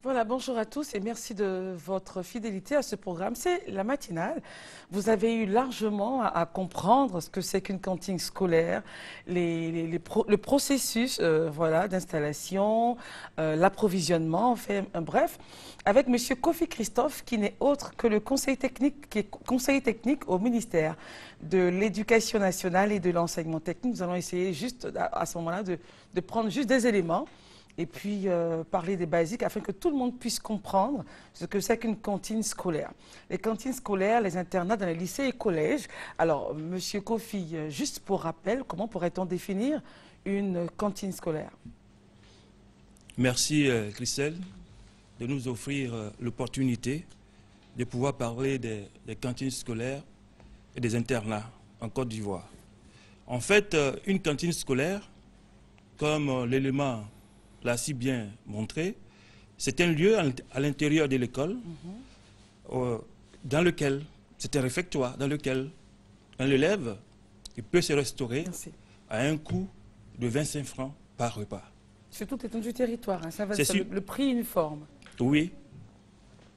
Voilà, bonjour à tous et merci de votre fidélité à ce programme. C'est la matinale. Vous avez eu largement à comprendre ce que c'est qu'une cantine scolaire, le processus voilà, d'installation, l'approvisionnement, bref, avec M. Kofi Christophe, qui n'est autre que le conseiller technique au ministère de l'Éducation nationale et de l'enseignement technique. Nous allons essayer juste à ce moment-là de prendre juste des éléments et puis parler des basiques afin que tout le monde puisse comprendre ce que c'est qu'une cantine scolaire. Les cantines scolaires, les internats dans les lycées et collèges. Alors, Monsieur Kofi, juste pour rappel, comment pourrait-on définir une cantine scolaire? Merci Christelle de nous offrir l'opportunité de pouvoir parler des cantines scolaires et des internats en Côte d'Ivoire. En fait, une cantine scolaire, comme l'élément l'a si bien montré, c'est un lieu à l'intérieur de l'école dans lequel, c'est un réfectoire dans lequel un élève il peut se restaurer à un coût de 25 francs par repas. C'est tout l'étendue du territoire, hein. Ça va être le prix uniforme. Oui,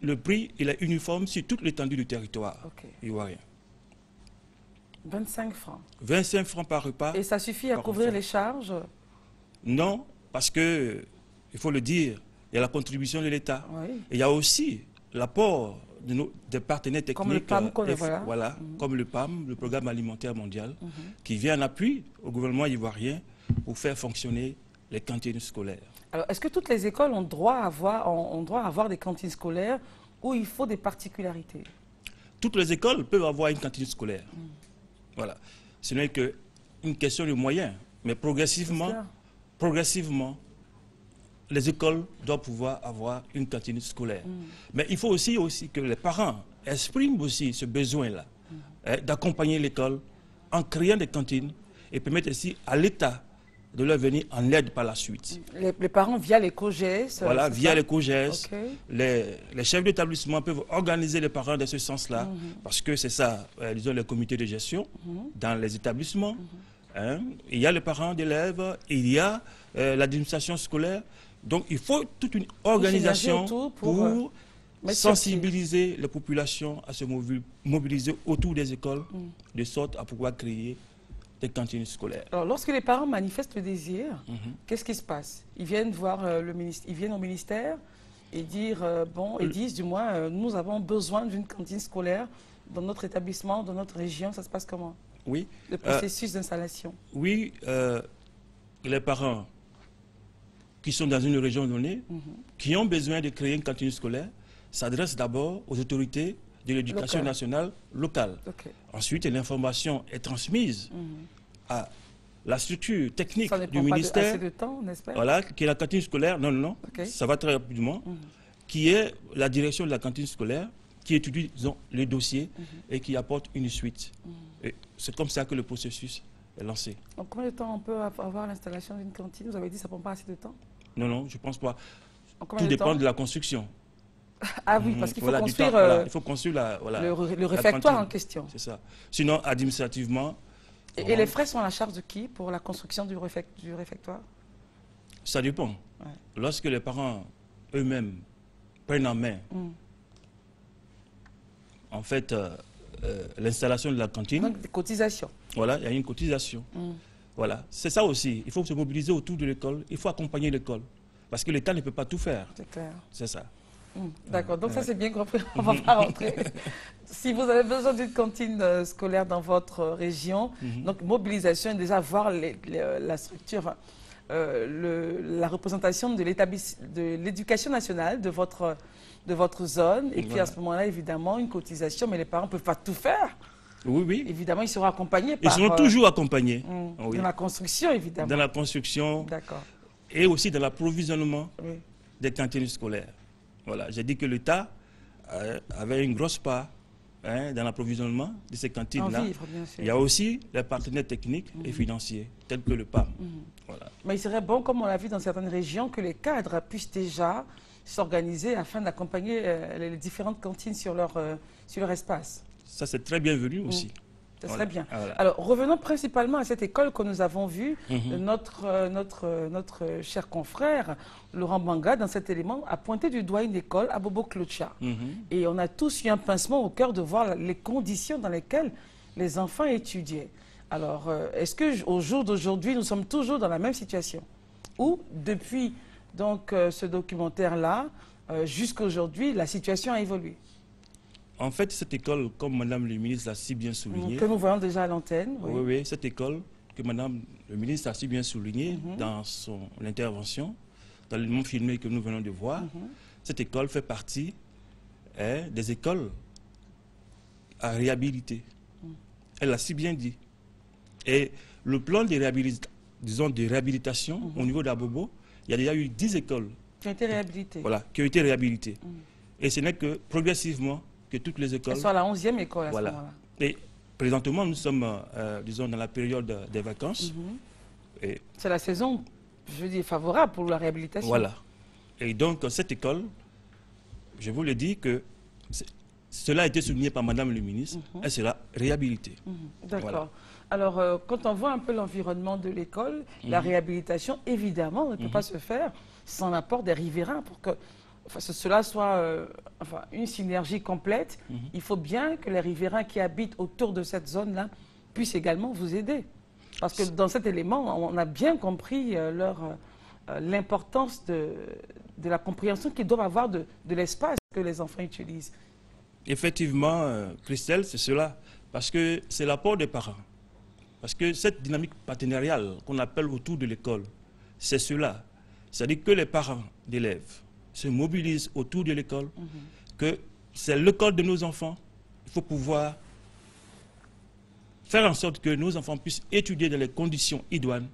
le prix il est uniforme sur toute l'étendue du territoire ivoirien. 25 francs. 25 francs par repas. Et ça suffit à couvrir les charges? Non, parce que, il faut le dire, il y a la contribution de l'État. Oui. Et il y a aussi l'apport des partenaires techniques, comme le PAM, comme le PAM, le Programme alimentaire mondial, qui vient en appui au gouvernement ivoirien pour faire fonctionner les cantines scolaires. Alors, est-ce que toutes les écoles ont droit à avoir des cantines scolaires où il faut des particularités? Toutes les écoles peuvent avoir une cantine scolaire. Voilà. Ce n'est qu'une question de moyens. Mais progressivement, les écoles doivent pouvoir avoir une cantine scolaire. Mais il faut aussi que les parents expriment aussi ce besoin-là d'accompagner l'école en créant des cantines et permettre aussi à l'État de leur venir en aide par la suite. Les parents via les COGES? Voilà, via les COGES. Les chefs d'établissement peuvent organiser les parents dans ce sens-là, parce que c'est ça, disons, les comités de gestion dans les établissements. Il y a les parents d'élèves, il y a l'administration scolaire. Donc il faut toute une organisation pour sensibiliser les populations à se mobiliser autour des écoles, de sorte à pouvoir créer des cantines scolaires. Alors lorsque les parents manifestent le désir, qu'est-ce qui se passe? Ils viennent voir ils viennent au ministère et disent du moins, nous avons besoin d'une cantine scolaire dans notre établissement, dans notre région. Ça se passe comment? Oui. Le processus d'installation. Oui, les parents qui sont dans une région donnée, qui ont besoin de créer une cantine scolaire, s'adressent d'abord aux autorités de l'éducation nationale locale. Ensuite, l'information est transmise à la structure technique du ministère. Ça ne prend pas assez de temps, n'est-ce pas? Voilà, qui est la cantine scolaire. Non, ça va très rapidement. Qui est la direction de la cantine scolaire, qui étudie, disons, les dossiers et qui apporte une suite. C'est comme ça que le processus est lancé. En combien de temps on peut avoir l'installation d'une cantine? Vous avez dit que ça ne prend pas assez de temps? Non, je ne pense pas. Tout dépend de la construction. Ah oui, parce qu'il faut construire, il faut construire le réfectoire en question. C'est ça. Sinon, administrativement... Et les frais sont à la charge de qui pour la construction du réfectoire? Ça dépend. Lorsque les parents eux-mêmes prennent en main, en fait, l'installation de la cantine... Donc, des cotisations. Voilà, il y a une cotisation. Voilà, c'est ça aussi. Il faut se mobiliser autour de l'école. Il faut accompagner l'école. Parce que l'État ne peut pas tout faire. C'est clair. C'est ça. D'accord, donc ça c'est bien compris. On ne va pas rentrer. Si vous avez besoin d'une cantine scolaire dans votre région, donc mobilisation et déjà voir la structure, la représentation de l'éducation nationale de votre zone. Et puis à ce moment-là, évidemment, une cotisation, mais les parents ne peuvent pas tout faire. Oui. Évidemment, ils seront accompagnés par... Ils seront toujours accompagnés. Dans la construction, évidemment. Dans la construction. D'accord. Et aussi dans l'approvisionnement des cantines scolaires. Voilà, j'ai dit que l'État avait une grosse part dans l'approvisionnement de ces cantines-là. Il y a aussi les partenaires techniques et financiers, tels que le PAM. Voilà. Mais il serait bon, comme on l'a vu dans certaines régions, que les cadres puissent déjà s'organiser afin d'accompagner les différentes cantines sur leur espace. Ça, c'est très bienvenu aussi. Ça serait bien. Voilà. Alors, revenons principalement à cette école que nous avons vue. Notre cher confrère, Laurent Banga, dans cet élément, a pointé du doigt une école à Bobo Clocha. Et on a tous eu un pincement au cœur de voir les conditions dans lesquelles les enfants étudiaient. Alors, est-ce qu'au jour d'aujourd'hui, nous sommes toujours dans la même situation? Ou, depuis donc, ce documentaire-là, jusqu'à aujourd'hui, la situation a évolué? En fait, cette école, comme Madame le ministre l'a si bien souligné... Que nous voyons déjà à l'antenne. Oui, cette école que Madame le ministre a si bien souligné dans son intervention, dans l'élément filmé que nous venons de voir, cette école fait partie des écoles à réhabiliter. Elle l'a si bien dit. Et le plan de réhabilitation au niveau d'Abobo, il y a déjà eu 10 écoles qui ont été réhabilitées. Voilà, qui ont été réhabilitées. Et ce n'est que progressivement que toutes les écoles... Elles sont à la 11e école à ce moment-là. Et présentement, nous sommes, disons, dans la période des vacances. C'est la saison, je veux dire, favorable pour la réhabilitation. Voilà. Et donc, cette école, je vous le dis que cela a été souligné par Madame le ministre, elle sera réhabilitée. D'accord. Voilà. Alors, quand on voit un peu l'environnement de l'école, la réhabilitation, évidemment, ne peut pas se faire sans l'apport des riverains pour que cela soit une synergie complète. Il faut bien que les riverains qui habitent autour de cette zone-là puissent également vous aider. Parce que dans cet élément, on a bien compris l'importance de la compréhension qu'ils doivent avoir de l'espace que les enfants utilisent. Effectivement, Christelle, c'est cela. Parce que c'est l'apport des parents. Parce que cette dynamique partenariale qu'on appelle autour de l'école, c'est cela. C'est-à-dire que les parents d'élèves se mobilisent autour de l'école, que c'est l'école de nos enfants. Il faut pouvoir faire en sorte que nos enfants puissent étudier dans les conditions idoines.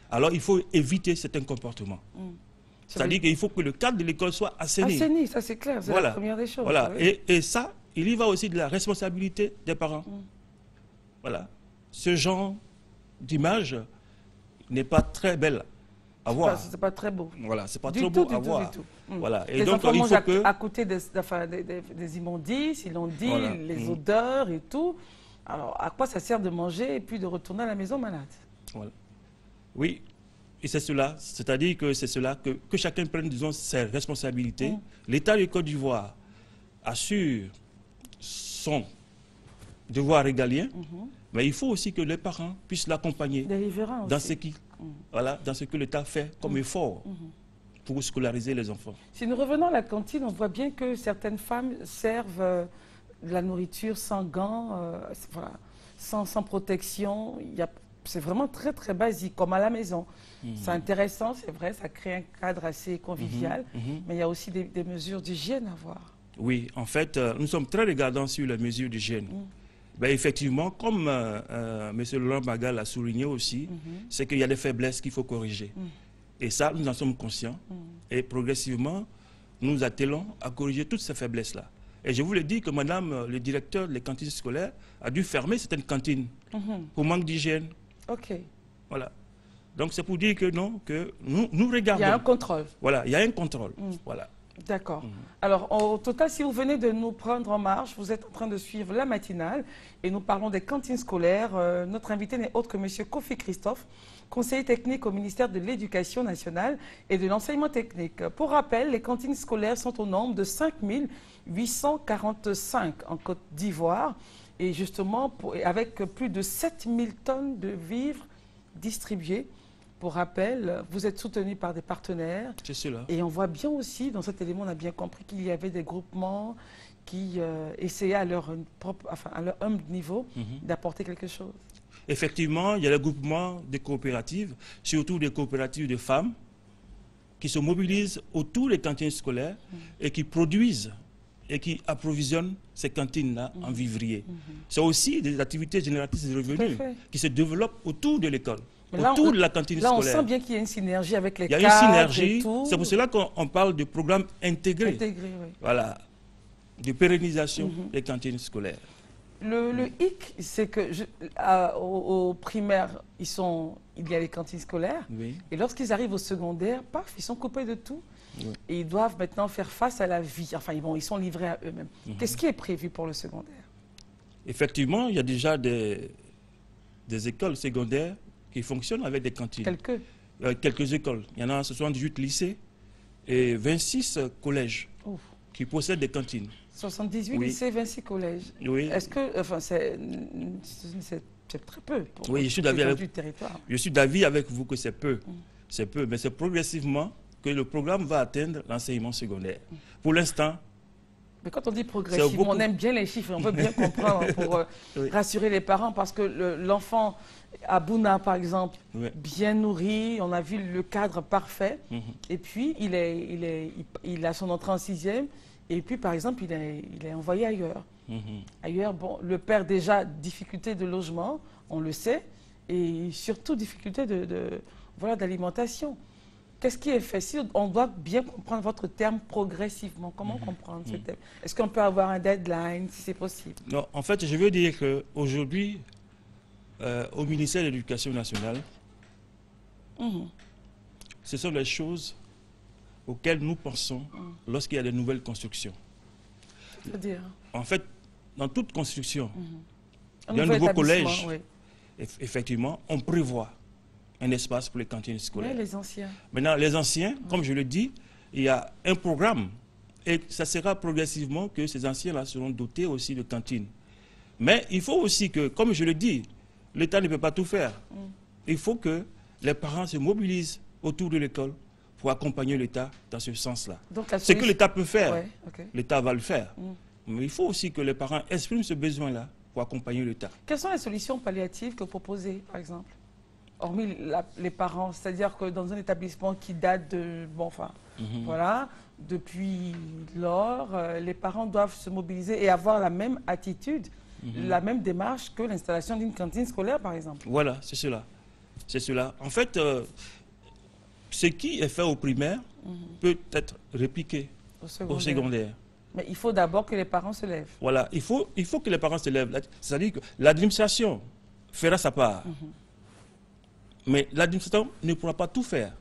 Alors, il faut éviter certains comportements. C'est-à-dire qu'il faut que le cadre de l'école soit assaini. Assaini, ça c'est clair, c'est la première des choses. Voilà. Oui. Et ça, il y va aussi de la responsabilité des parents. Voilà. Ce genre d'image n'est pas très belle à voir. C'est pas très beau. Voilà, c'est pas trop beau à voir. Voilà. Et les donc, enfants il mangent faut que... à côté des immondices, ils l'ont dit, les odeurs et tout. Alors, à quoi ça sert de manger et puis de retourner à la maison malade? Voilà. Oui, et c'est cela. C'est-à-dire que c'est cela, que chacun prenne, disons, ses responsabilités. L'État du Côte d'Ivoire assure son devoir régalien, mais il faut aussi que les parents puissent l'accompagner dans ce que l'État fait comme effort pour scolariser les enfants. Si nous revenons à la cantine, on voit bien que certaines femmes servent de la nourriture sans gants, sans protection. C'est vraiment très très basique, comme à la maison. C'est intéressant, c'est vrai, ça crée un cadre assez convivial, mais il y a aussi des mesures d'hygiène à voir. Oui, en fait, nous sommes très regardants sur les mesures d'hygiène. Ben, effectivement, comme M. Laurent Banga l'a souligné aussi, c'est qu'il y a des faiblesses qu'il faut corriger. Et ça, nous en sommes conscients. Et progressivement, nous attelons à corriger toutes ces faiblesses-là. Et je vous l'ai dit que Madame le directeur des cantines scolaires a dû fermer certaines cantines pour manque d'hygiène. OK. Voilà. Donc c'est pour dire que non, que nous regardons. Il y a un contrôle. Voilà, il y a un contrôle. Voilà. D'accord. Alors, au total, si vous venez de nous prendre en marche, vous êtes en train de suivre la matinale et nous parlons des cantines scolaires. Notre invité n'est autre que M. Kofi Christophe, conseiller technique au ministère de l'Éducation nationale et de l'enseignement technique. Pour rappel, les cantines scolaires sont au nombre de 5 845 en Côte d'Ivoire et justement avec plus de 7 000 tonnes de vivres distribués. Pour rappel, vous êtes soutenu par des partenaires. C'est cela. Et on voit bien aussi, dans cet élément, on a bien compris qu'il y avait des groupements qui essayaient à leur humble niveau d'apporter quelque chose. Effectivement, il y a les groupements de coopératives, surtout des coopératives de femmes, qui se mobilisent autour des cantines scolaires et qui produisent et qui approvisionnent ces cantines-là en vivrier. C'est aussi des activités génératrices de revenus qui se développent autour de l'école. Autour de la cantine scolaire. Là, on sent bien qu'il y a une synergie avec les cadres. Il y a une synergie. C'est pour cela qu'on parle de programme intégré. Intégré, oui. Voilà. De pérennisation des cantines scolaires. Le hic, c'est que au primaire, il y a les cantines scolaires. Oui. Et lorsqu'ils arrivent au secondaire, paf, ils sont coupés de tout. Oui. Et ils doivent maintenant faire face à la vie. Enfin, ils sont livrés à eux-mêmes. Qu'est-ce qui est prévu pour le secondaire? Effectivement, il y a déjà des écoles secondaires qui fonctionnent avec des cantines. Quelques écoles. Il y en a 78 lycées et 26 collèges qui possèdent des cantines. 78 lycées, 26 collèges. Oui. Est-ce que, enfin, c'est très peu pour oui, du territoire. Je suis d'avis avec vous que c'est peu. C'est peu, mais c'est progressivement que le programme va atteindre l'enseignement secondaire. Pour l'instant... Mais quand on dit progressivement, on aime bien les chiffres, on veut bien comprendre pour rassurer les parents, parce que l'enfant à Bouna, par exemple, bien nourri, on a vu le cadre parfait, et puis il a son entrée en 6e, et puis par exemple, il est envoyé ailleurs. Ailleurs, bon, le père déjà, difficulté de logement, on le sait, et surtout difficulté d'alimentation. Qu'est-ce qui est fait? Si on doit bien comprendre votre terme progressivement, comment comprendre ce terme? Est-ce qu'on peut avoir un deadline, si c'est possible? Non, en fait, je veux dire qu'aujourd'hui, au ministère de l'Éducation nationale, ce sont les choses auxquelles nous pensons lorsqu'il y a de nouvelles constructions. C'est-à-dire? En fait, dans toute construction, d'un nouveau collège, effectivement, on prévoit un espace pour les cantines scolaires. Oui, les anciens. Maintenant, les anciens, comme je le dis, il y a un programme et ça sera progressivement que ces anciens-là seront dotés aussi de cantines. Mais il faut aussi que, comme je le dis, l'État ne peut pas tout faire. Il faut que les parents se mobilisent autour de l'école pour accompagner l'État dans ce sens-là. Ce que l'État peut faire, l'État va le faire. Mais il faut aussi que les parents expriment ce besoin-là pour accompagner l'État. Quelles sont les solutions palliatives que vous proposez, par exemple? Hormis les parents, c'est-à-dire que dans un établissement qui date de... Bon, enfin, voilà, depuis lors, les parents doivent se mobiliser et avoir la même attitude, la même démarche que l'installation d'une cantine scolaire, par exemple. Voilà, c'est cela. C'est cela. En fait, ce qui est fait au primaire peut être répliqué au secondaire. Mais il faut d'abord que les parents se lèvent. Voilà, il faut que les parents se lèvent. C'est-à-dire que l'administration fera sa part. Mais l'administration ne pourra pas tout faire.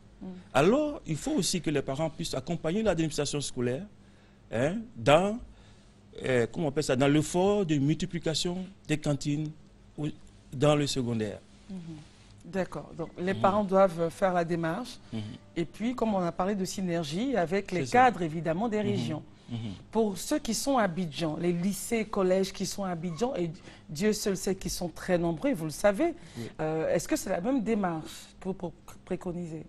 Alors, il faut aussi que les parents puissent accompagner l'administration scolaire dans, comment on appelle ça, dans l'effort de multiplication des cantines dans le secondaire. D'accord. Donc, les parents doivent faire la démarche. Et puis, comme on a parlé de synergie avec les cadres, évidemment, des régions. Pour ceux qui sont à Abidjan, les lycées, collèges qui sont à Abidjan, et Dieu seul sait qu'ils sont très nombreux, vous le savez, est-ce que c'est la même démarche que vous préconisez?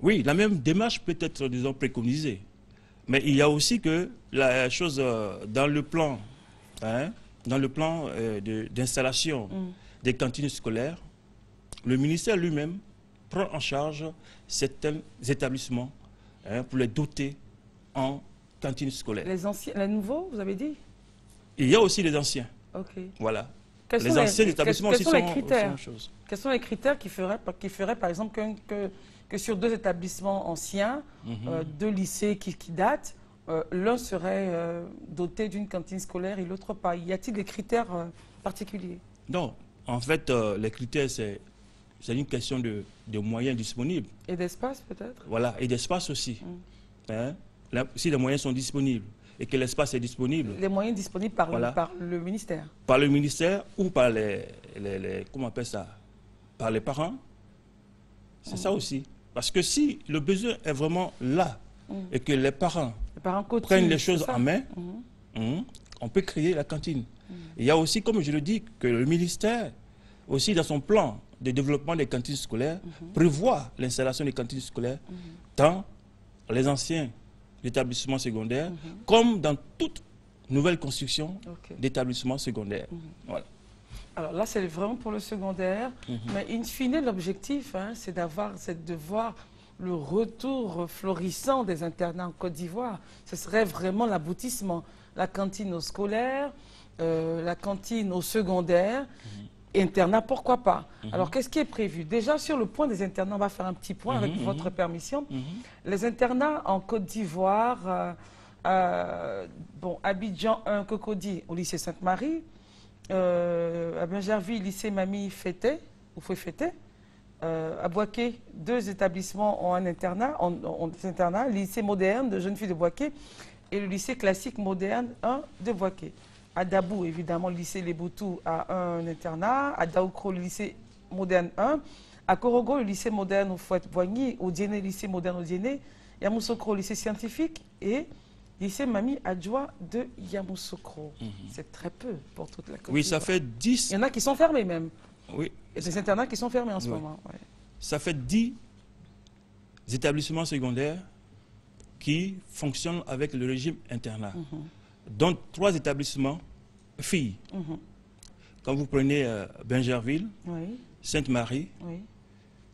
Oui, la même démarche peut être, disons, préconisée. Mais il y a aussi que la chose dans le plan, d'installation des cantines scolaires, le ministère lui-même prend en charge certains établissements pour les doter en cantines scolaires. Les anciens, les nouveaux, vous avez dit? Il y a aussi les anciens. Ok. Voilà. Les anciens établissements aussi sont une chose. Quels sont les critères qui feraient par exemple, que sur 2 établissements anciens, 2 lycées qui datent, l'un serait doté d'une cantine scolaire et l'autre pas? Y a-t-il des critères particuliers? Non. En fait, les critères, c'est une question de moyens disponibles. Et d'espace peut-être? Voilà, et d'espace aussi. Si les moyens sont disponibles et que l'espace est disponible. Les moyens disponibles par le ministère? Par le ministère ou par comment on appelle ça? Par les parents. C'est ça aussi. Parce que si le besoin est vraiment là et que les parents prennent les choses en main, on peut créer la cantine. Il y a aussi, comme je le dis, que le ministère, aussi dans son plan de développement des cantines scolaires, prévoit l'installation des cantines scolaires dans les anciens d'établissements secondaires, comme dans toute nouvelle construction d'établissements secondaires. Voilà. Alors là, c'est vraiment pour le secondaire, mais in fine, l'objectif, c'est de voir le retour florissant des internats en Côte d'Ivoire. Ce serait vraiment l'aboutissement. La cantine au scolaire, la cantine au secondaire, internat, pourquoi pas? Alors, qu'est-ce qui est prévu? Déjà, sur le point des internats, on va faire un petit point avec votre permission. Les internats en Côte d'Ivoire, bon, Abidjan 1, Cocody, au lycée Sainte-Marie, à Benjerville, lycée Mamie Fété, ou Fouet-Fété, à Boaké, 2 établissements ont un internat, lycée moderne de jeunes filles de Boaké et le lycée classique moderne 1 de Boaké. À Dabou, évidemment, le lycée Leboutou a un internat. À Daoukro, le lycée moderne 1. À Korogo, le lycée moderne au Fouette-Boigny. Au Diéné, le lycée moderne au Diéné. Yamoussoukro, le lycée scientifique. Et lycée Mami Adjoa de Yamoussoukro. C'est très peu pour toute la Côte Oui, ça d'Ivoire. fait 10. Il y en a qui sont fermés même. Oui. Il y a des internats qui sont fermés en ce Oui. moment. Ouais. Ça fait 10 établissements secondaires qui fonctionnent avec le régime internat. Dont 3 établissements filles. Quand vous prenez Bingerville, Oui, Sainte-Marie oui.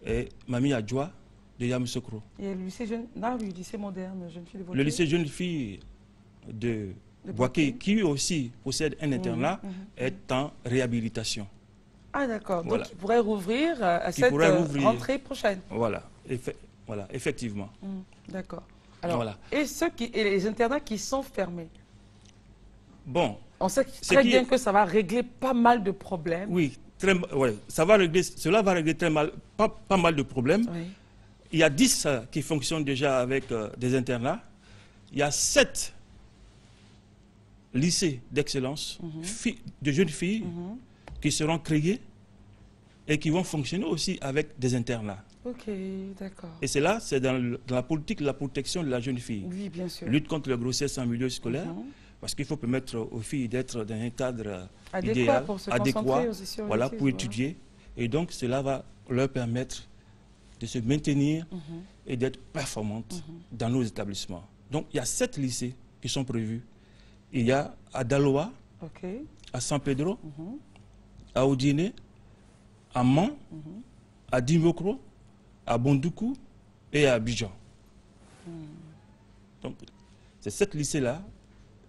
et Mami Adjoa de Yamoussoukro. Et le lycée jeune, non, le lycée moderne, jeune fille de Le lycée jeune fille de Boaké, qui lui aussi possède un internat, est en réhabilitation. Ah d'accord, Voilà. donc il pourrait rouvrir à cette rentrée prochaine. Voilà, voilà, effectivement. D'accord. Alors, Voilà. et les internats qui sont fermés, Bon, on sait très bien que ça va régler pas mal de problèmes. oui, cela va régler pas mal de problèmes. Oui. Il y a 10 qui fonctionnent déjà avec des internats. Il y a 7 lycées d'excellence de jeunes filles qui seront créés et qui vont fonctionner aussi avec des internats. Ok, d'accord. Et c'est là, c'est dans la politique de la protection de la jeune fille. Oui, bien sûr. Lutte contre la grossesse en milieu scolaire, parce qu'il faut permettre aux filles d'être dans un cadre idéal, pour se adéquat, concentrer aussi sur voilà, l'étude, pour étudier. Et donc, cela va leur permettre de se maintenir et d'être performantes dans nos établissements. Donc, il y a 7 lycées qui sont prévus. Il y a à Daloa, à San Pedro, à Odiné, à Mans, à Dimokro, à Bondoukou et à Abidjan. Donc, ces 7 lycées-là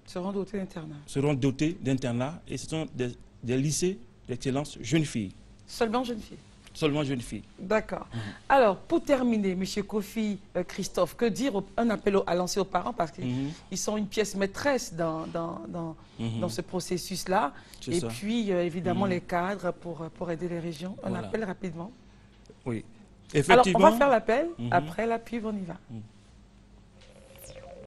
seront dotés d'internats. Seront dotés d'internats et ce sont des lycées d'excellence jeunes filles. Seulement jeunes filles? Seulement jeunes filles. D'accord. Alors, pour terminer, M. Kofi, Christophe, que dire, un appel à lancer aux parents, parce qu'ils sont une pièce maîtresse dans ce processus-là, et puis évidemment les cadres pour aider les régions. Un appel rapidement. Oui. Alors, on va faire l'appel, après la pub, on y va.